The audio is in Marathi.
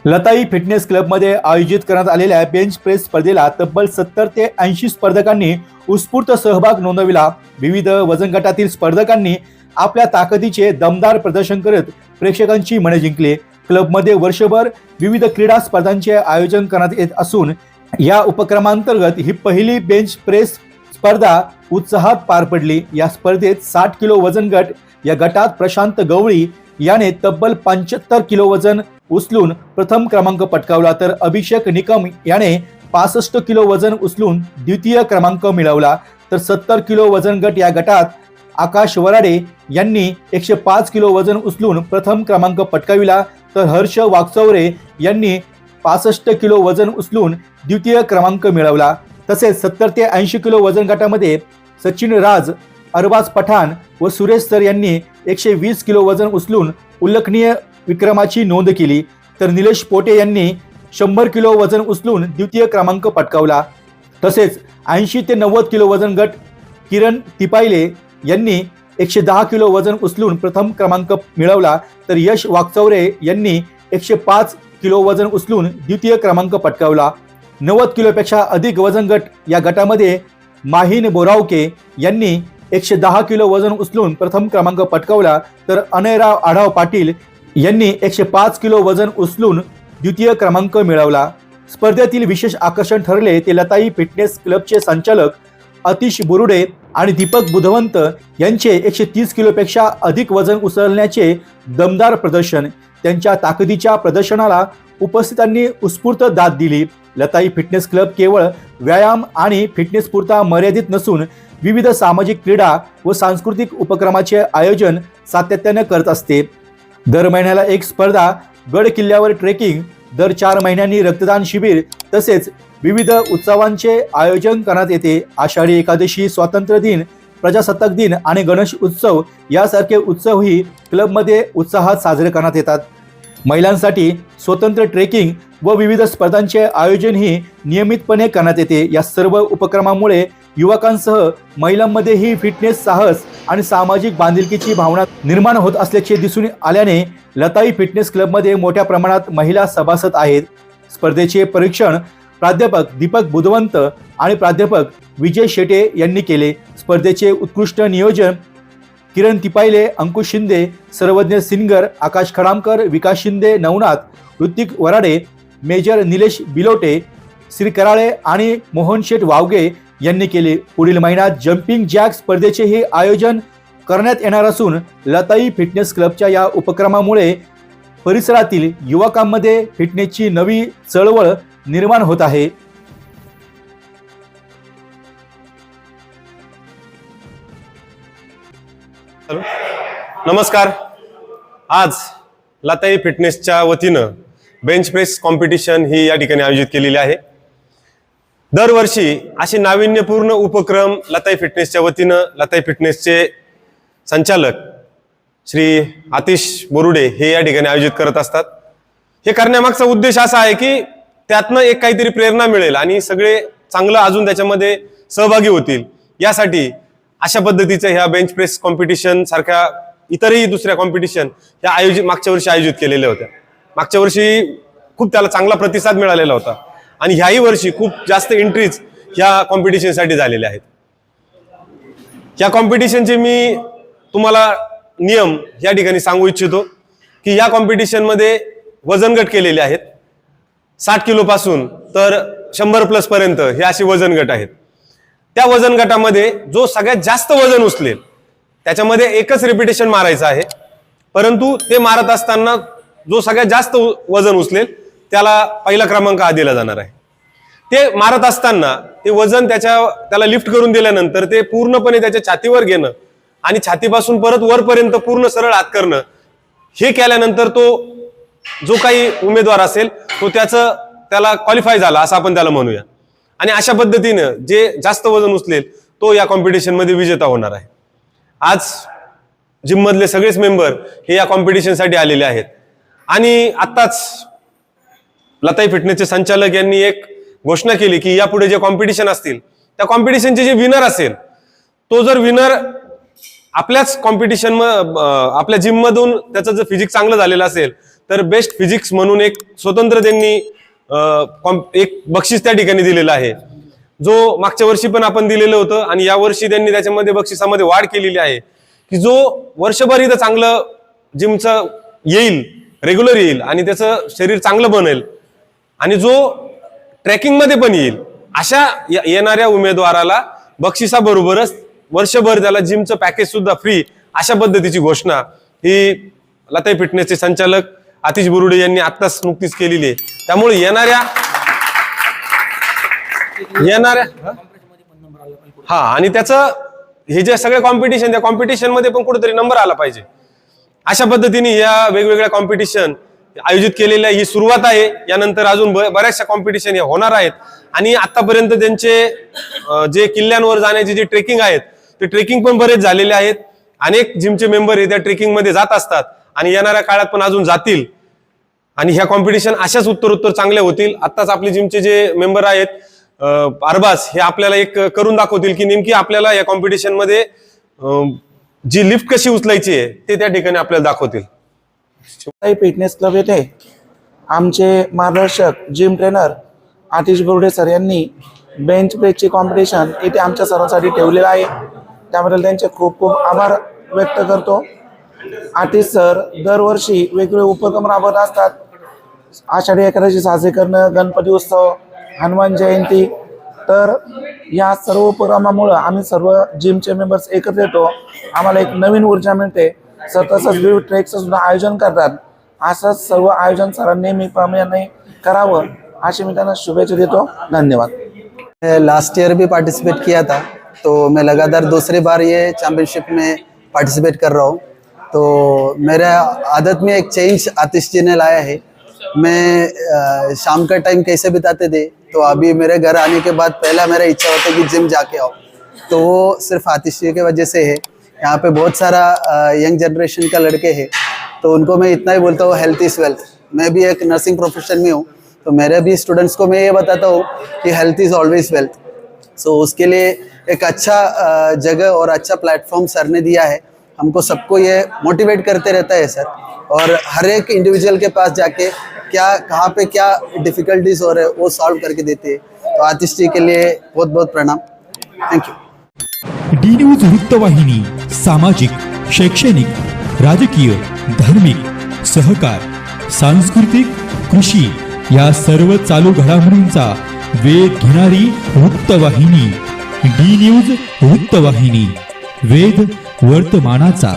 लताई फिटनेस क्लबमध्ये आयोजित करण्यात आलेल्या बेंच प्रेस स्पर्धेला तब्बल 70 ते 80 स्पर्धकांनी उत्स्फूर्त सहभाग नोंदविला। विविध वजन गटातील स्पर्धकांनी आपल्या ताकदीचे दमदार प्रदर्शन करत प्रेक्षकांची मने जिंकली। क्लबमध्ये वर्षभर विविध क्रीडा स्पर्धांचे आयोजन करण्यात येत असून या उपक्रमांतर्गत ही पहिली बेंच प्रेस स्पर्धा उत्साहात पार पडली। या स्पर्धेत 60 किलो वजन गट या गटात प्रशांत गवळी याने तब्बल 75 किलो वजन उचलून प्रथम क्रमांक पटकावला, तर अभिषेक निकम याने 65 किलो वजन उचलून द्वितीय क्रमांक मिळवला। तर 70 किलो वजन गट या गटात आकाश वराडे यांनी 105 किलो वजन उचलून प्रथम क्रमांक पटकाविला, तर हर्ष वागचौरे यांनी 65 किलो वजन उचलून द्वितीय क्रमांक मिळवला। तसेच 70 ते 80 किलो वजन गटामध्ये सचिन राज, अरबाज पठाण व सुरेश सर यांनी 120 किलो वजन उचलून उल्लेखनीय विक्रमाची नोंद केली, तर निलेश पोटे यांनी 100 किलो वजन उचलून द्वितीय क्रमांक पटकावला। तसेच 80 ते 90 किलो वजन गट किरण तिपायले यांनी 110 किलो वजन उचलून प्रथम क्रमांक मिळवला, तर यश वागचौरे यांनी 105 किलो वजन उचलून द्वितीय क्रमांक पटकावला। 90 किलोपेक्षा अधिक वजन गट या गटामध्ये माहीन बोरावके यांनी 110 किलो वजन उचलून प्रथम क्रमांक पटकावला, तर अनयराव आढाव पाटील यांनी 105 किलो वजन उचलून द्वितीय क्रमांक मिळवला। स्पर्धेतील विशेष आकर्षण ठरले ते लताई फिटनेस क्लबचे संचालक अतिश बुरुडे आणि दीपक बुधवंत यांचे 130 किलोपेक्षा अधिक वजन उचलण्याचे दमदार प्रदर्शन। त्यांच्या ताकदीच्या प्रदर्शनाला उपस्थितांनी उत्स्फूर्त दाद दिली। लताई फिटनेस क्लब केवळ व्यायाम आणि फिटनेस पुरता मर्यादित नसून विविध सामाजिक क्रीडा व सांस्कृतिक उपक्रमाचे आयोजन सातत्याने करत असते। दर महिन्याला एक स्पर्धा, गड किल्ल्यावर ट्रेकिंग, दर 4 महिन्यांनी रक्तदान शिबिर तसेच विविध उत्सवांचे आयोजन करण्यात येते। आषाढी एकादशी, स्वातंत्र्य दिन, प्रजासत्ताक दिन आणि गणेश उत्सव यासारखे उत्सवही क्लबमध्ये उत्साहात साजरे करण्यात येतात। महिलांसाठी स्वतंत्र ट्रेकिंग व विविध स्पर्धांचे आयोजनही नियमितपणे करण्यात येते। या सर्व उपक्रमामुळे युवकांसह महिलांमध्येही फिटनेस, साहस आणि सामाजिक बांधिलकीची भावना निर्माण होत असल्याचे दिसून आल्याने लताई फिटनेस क्लबमध्ये मोठ्या प्रमाणात महिला सभासद आहेत। स्पर्धेचे परीक्षण प्राध्यापक दीपक बुधवंत आणि प्राध्यापक विजय शेटे यांनी केले। स्पर्धेचे उत्कृष्ट नियोजन किरण तिपायले, अंकुश शिंदे, सर्वज्ञ सिनगर, आकाश खडामकर, विकास शिंदे, नवनाथ, ऋतिक वराडे, मेजर निलेश बिलोटे, श्री कराळे आणि मोहन शेठ वावगे यांनी केले। पुढील महिन्यात जम्पिंग जॅक स्पर्धेचेही आयोजन करण्यात येणार असून लताई फिटनेस क्लबच्या या उपक्रमामुळे परिसरातील युवकांमध्ये फिटनेसची नवी चळवळ निर्माण होत आहे। नमस्कार। आज लताई फिटनेसच्या वतीनं बेंच प्रेस कॉम्पिटिशन ही या ठिकाणी आयोजित केलेली आहे। दरवर्षी असे नाविन्यपूर्ण उपक्रम लताई फिटनेसच्या वतीनं लताई फिटनेसचे संचालक श्री आतिश बोरुडे हे या ठिकाणी आयोजित करत असतात। हे करण्यामागचा उद्देश असा आहे की त्यातनं एक काहीतरी प्रेरणा मिळेल आणि सगळे चांगलं अजून त्याच्यामध्ये सहभागी होतील, यासाठी अशा पद्धतीचं ह्या बेंच प्रेस कॉम्पिटिशन सारख्या इतरही दुसऱ्या कॉम्पिटिशन ह्या मागच्या वर्षी आयोजित केलेल्या होत्या। मागच्या वर्षी खूप त्याला चांगला प्रतिसाद मिळालेला होता आणि ह्याही वर्षी खूप जास्त एंट्रीज ह्या कॉम्पिटिशनसाठी झालेल्या आहेत। या कॉम्पिटिशनचे मी तुम्हाला नियम या ठिकाणी सांगू इच्छितो की या कॉम्पिटिशनमध्ये वजन गट केलेले आहेत। 60 किलो पासून तर 100 प्लस पर्यंत हे असे वजन गट आहेत। त्या वजन गटामध्ये जो सगळ्यात जास्त वजन उचलेल त्याच्यामध्ये एकच रिपिटेशन मारायचं आहे, परंतु ते मारत असताना जो सगळ्यात जास्त वजन उचलेल त्याला पहिला क्रमांक दिला जाणार आहे। ते मारत असताना ते वजन त्याला लिफ्ट करून दिल्यानंतर ते पूर्णपणे त्याच्या छातीवर घेणं आणि छातीपासून परत वरपर्यंत पूर्ण सरळ हात करणं, हे केल्यानंतर तो जो काही उमेदवार असेल तो त्याला क्वालिफाय झाला असं आपण त्याला म्हणूया। आणि अशा पद्धतीनं जे जास्त वजन उचलेल तो या कॉम्पिटिशन मध्ये विजेता होणार आहे। आज जिम मधले सगळेच मेंबर हे या कॉम्पिटिशनसाठी आलेले आहेत आणि आत्ताच लताई फिटनेसचे संचालक यांनी एक घोषणा केली की यापुढे जे कॉम्पिटिशन असतील त्या कॉम्पिटिशनचे जे विनर असेल तो जर विनर आपल्याच कॉम्पिटिशन आपल्या जिम मधून त्याचं जर फिजिक्स चांगलं झालेलं असेल तर बेस्ट फिजिक्स म्हणून एक स्वतंत्र त्यांनी एक बक्षीस त्या ठिकाणी दिलेलं आहे, जो मागच्या वर्षी पण आपण दिलेलं होतं आणि या वर्षी त्यांनी त्याच्यामध्ये बक्षिसामध्ये वाढ केलेली आहे की जो वर्षभर इथं चांगलं जिमचं येईल, रेग्युलर येईल आणि त्याचं शरीर चांगलं बनेल आणि जो ट्रेकिंग मध्ये पण येईल अशा येणाऱ्या उमेदवाराला बक्षिसाबरोबरच वर्षभर त्याला जिमचं पॅकेज सुद्धा फ्री, अशा पद्धतीची घोषणा ही लताई फिटनेसचे संचालक आतिश बोरुडे यांनी आत्ताच नुकतीच केलेली आहे. त्यामुळे येणाऱ्या हा आणि त्याचं हे जे सगळे कॉम्पिटिशन, त्या कॉम्पिटिशन मध्ये पण कुठेतरी नंबर आला पाहिजे. अशा पद्धतीने या वेगवेगळ्या कॉम्पिटिशन आयोजित केलेल्या ही सुरुवात आहे. यानंतर अजून बऱ्याचशा कॉम्पिटिशन या होणार आहेत आणि आतापर्यंत त्यांचे जे किल्ल्यांवर जाण्याचे जे ट्रेकिंग आहेत ते ट्रेकिंग पण बरेच झालेले आहेत. अनेक जिमचे मेंबर हे त्या ट्रेकिंग मध्ये जात असतात आणि येणाऱ्या काळात पण अजून जातील आणि ह्या कॉम्पिटिशन अशाच उत्तरोत्तर चांगल्या होतील. आत्ताच आपले जिमचे जे मेंबर आहेत अरबाज हे आपल्याला एक करून दाखवतील की नेमकी आपल्याला या कॉम्पिटिशन मध्ये जी लिफ्ट कशी उचलायची आहे ते त्या ठिकाणी आपल्याला दाखवतील. फिटनेस क्लब येथे आमचे मार्गदर्शक gym trainer Atish Borude sir यांनी बेंच प्रेसची कॉम्पिटिशन इथे आमच्या सर्वांसाठी ठेवलेलं आहे. त्याबद्दल त्यांचे खूप खूप आभार व्यक्त करतो. आतिश सर दरवर्षी वेगवेगळे उपक्रम राबवत असतात. आषाढी एकादशी साजरी करणं, गणपती उत्सव, हनुमान जयंती, तर या सर्व उपक्रमामुळं आम्ही सर्व जिमचे मेंबर्स एकत्र येतो. आम्हाला एक नवीन ऊर्जा मिळते. सर तसंच विविध ट्रेकचं सुद्धा आयोजन करतात. असंच सर्व आयोजन सरांनी नेहमीप्रमाणे करावं अशी मी त्यांना शुभेच्छा देतो. धन्यवाद. लास्ट ईयर भी पार्टिसिपेट किया था, तो मैं लगातार दूसरी बार ये चैम्पियनशिप में पार्टिसिपेट कर रहा हूँ. तो मेरा आदत में एक चेंज आतिश जी ने लाया है. मैं शाम का टाइम कैसे बिताते थे, तो अभी मेरे घर आने के बाद पहला मेरा इच्छा होता है कि जिम जाके आओ, तो वो सिर्फ आतिश जी की वजह से है. यहाँ पे बहुत सारा यंग जनरेशन का लड़के हैं, तो उनको मैं इतना ही बोलता हूँ हेल्थ इज़ वेल्थ. मैं भी एक नर्सिंग प्रोफेशन में हूँ, तो मेरे भी स्टूडेंट्स को मैं ये बताता हूँ कि health is always wealth. So उसके लिए एक अच्छा जगह और अच्छा प्लेटफॉर्म सर ने दिया है. हमको सबको ये मोटिवेट करते रहता है सर, और हर एक इंडिविजुअल के पास जाके क्या कहाँ पे क्या डिफ़िकल्टीज हो रहे हैं वो सॉल्व करके देते हैं. तो आतिश जी के लिए बहुत बहुत प्रणाम. Thank you. डी न्यूज वृत्तवाहिनी सामाजिक, शैक्षणिक, राजकीय, धार्मिक, सहकार, सांस्कृतिक, कृषी या सर्व चालू घडामोडींचा वेध घेणारी वृत्तवाहिनी. डी न्यूज वृत्तवाहिनी, वेध वर्तमानाचा.